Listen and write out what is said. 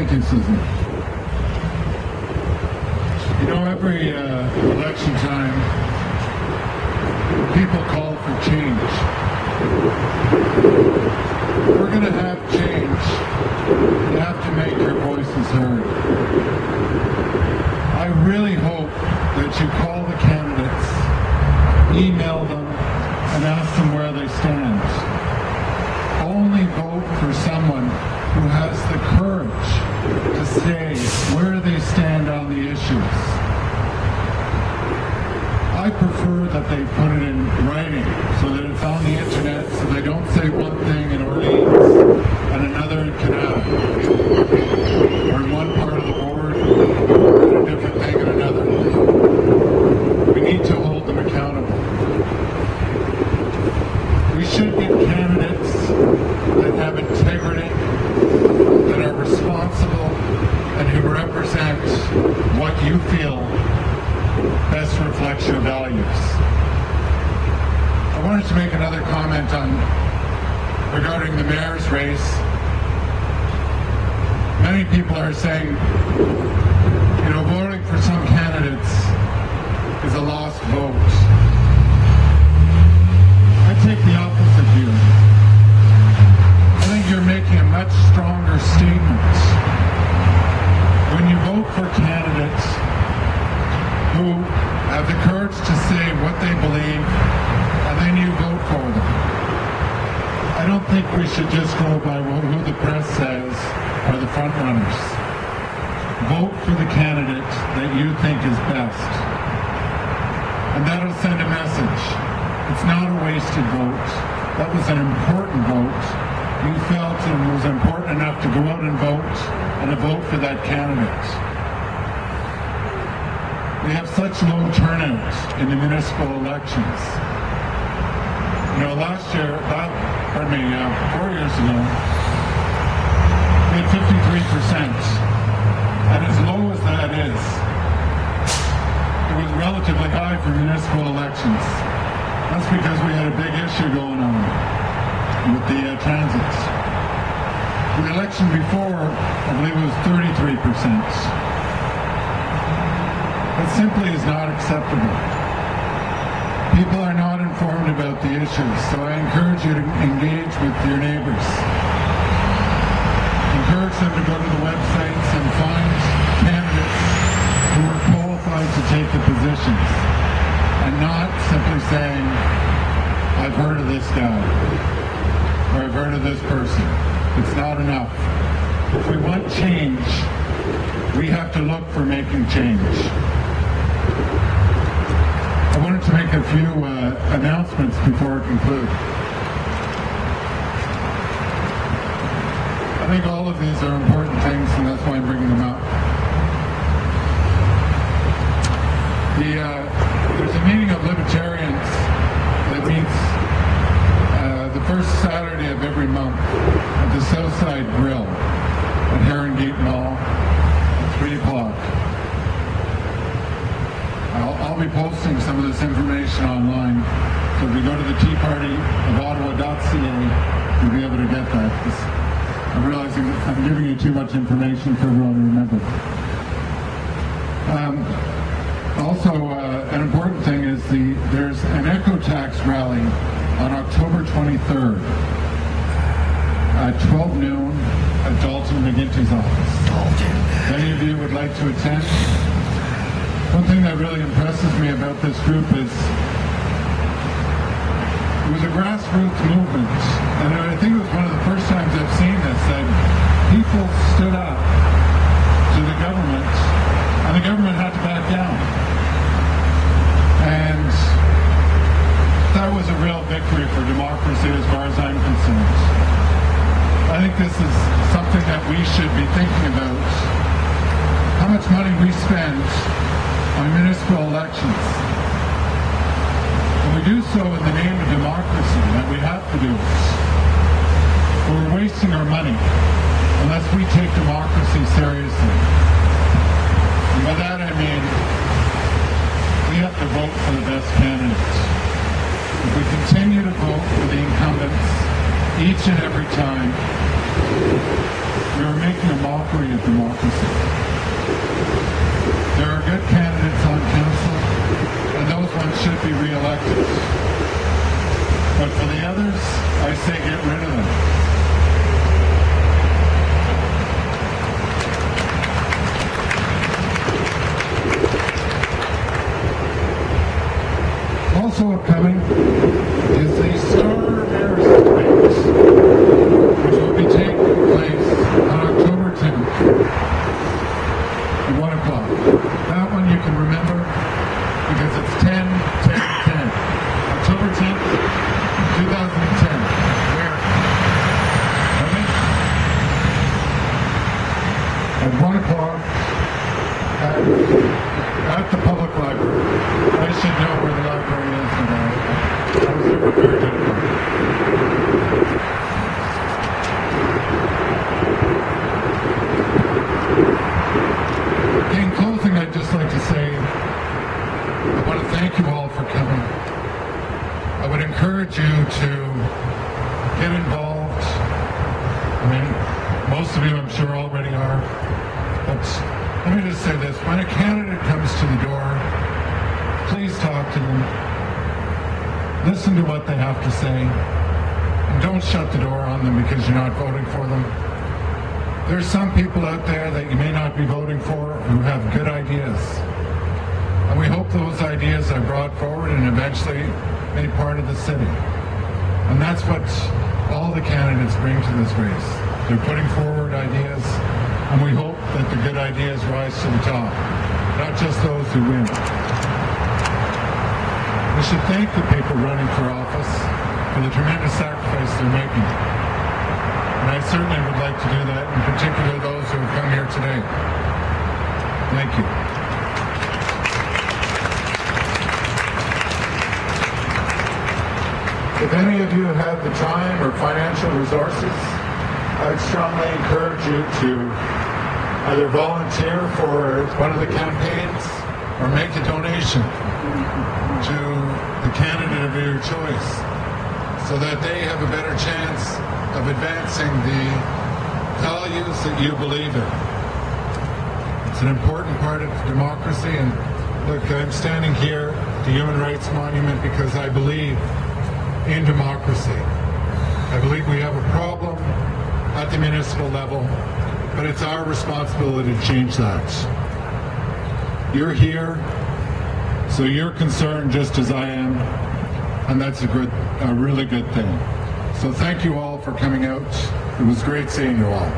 Thank you, Susan. You know, every election time, people call for change. If we're going to have change, you have to make your voices heard. I really hope that you call the candidates, email them, and ask them where they stand. Only vote for someone who has the courage to say where they stand on the issues. I prefer that they put it in writing so that it's on the internet, so they don't say one thing in Orleans and another in Canada, or in one part of the board and a different thing in another. We need to hold them accountable. We should get candidates that have integrity, that are responsible, and who represent what you feel best reflects your values. I wanted to make another comment regarding the mayor's race. Many people are saying, you know, voting for some candidates is a lost vote. I take the opposite view. I think you're making a much stronger statement when you vote for candidates who have the courage to say what they believe, and then you vote for them. I don't think we should just go by who the press says are the front runners. Vote for the candidate that you think is best. And that'll send a message. It's not a wasted vote. That was an important vote. You felt it was important enough to go out and to vote for that candidate. We have such low turnout in the municipal elections. You know, 4 years ago, we had 53%. And as low as that is, it was relatively high for municipal elections. That's because we had a big issue going on with the transits. The election before, I believe it was 33%. That simply is not acceptable. People are not informed about the issues, so I encourage you to engage with your neighbors. Encourage them to go to the websites and find candidates who are qualified to take the positions, and not simply saying, I've heard of this guy, or I've heard of this person. It's not enough. If we want change, we have to look for making change. I wanted to make a few announcements before I conclude. I think all of these are important things, and that's why I'm bringing them up. There's a meeting of libertarians that meets the first Saturday of every month at the Southside Grill at Herringate Mall at 3 o'clock. I'll be posting some of this information online, so if you go to the Tea Party of Ottawa.ca, you'll be able to get that. I'm realizing I'm giving you too much information for everyone to remember. Also, an important thing is there's an Echo Tax rally on October 23rd at 12 noon at Dalton McGinty's office. If any of you would like to attend, one thing that really impresses me about this group is it was a grassroots movement, and I think it was one of the first times I've seen this, that people stood up to the government, and the government had to back down. And that was a real victory for democracy as far as I'm concerned. I think this is something that we should be thinking about. How much money we spend on municipal elections. And we do so in the name of democracy, that we have to do it. But we're wasting our money unless we take democracy seriously. And by that I mean, we have to vote for the best candidates. If we continue to vote for the incumbents each and every time, we are making a mockery mockery of democracy. There are good candidates on council, and those ones should be re-elected. But for the others, I say get rid of them. Also upcoming is the Star Mayor's Debate, which will be taking place on October 10th at 1 o'clock. That one you can remember because it's 10, 10, 10. October 10th, 2010. Where? Okay? At 1 o'clock at the public library. I should know where the library is, and I was never very good at it. In closing, I'd just like to say I want to thank you all for coming. I would encourage you to get involved. I mean, most of you I'm sure already are. But let me just say this. When a candidate comes to the door, please talk to them. Listen to what they have to say. And don't shut the door on them because you're not voting for them. There's some people out there that you may not be voting for who have good ideas. And we hope those ideas are brought forward and eventually made part of the city. And that's what all the candidates bring to this race. They're putting forward ideas, and we hope that the good ideas rise to the top, not just those who win. We should thank the people running for office for the tremendous sacrifice they're making. And I certainly would like to do that, in particular those who have come here today. Thank you. If any of you have the time or financial resources, I'd strongly encourage you to either volunteer for one of the campaigns or make a donation to the candidate of your choice so that they have a better chance of advancing the values that you believe in. It's an important part of democracy, and look, I'm standing here at the Human Rights Monument because I believe in democracy. I believe we have a problem at the municipal level, but it's our responsibility to change that. You're here, so you're concerned just as I am, and that's a really good thing. So thank you all for coming out. It was great seeing you all.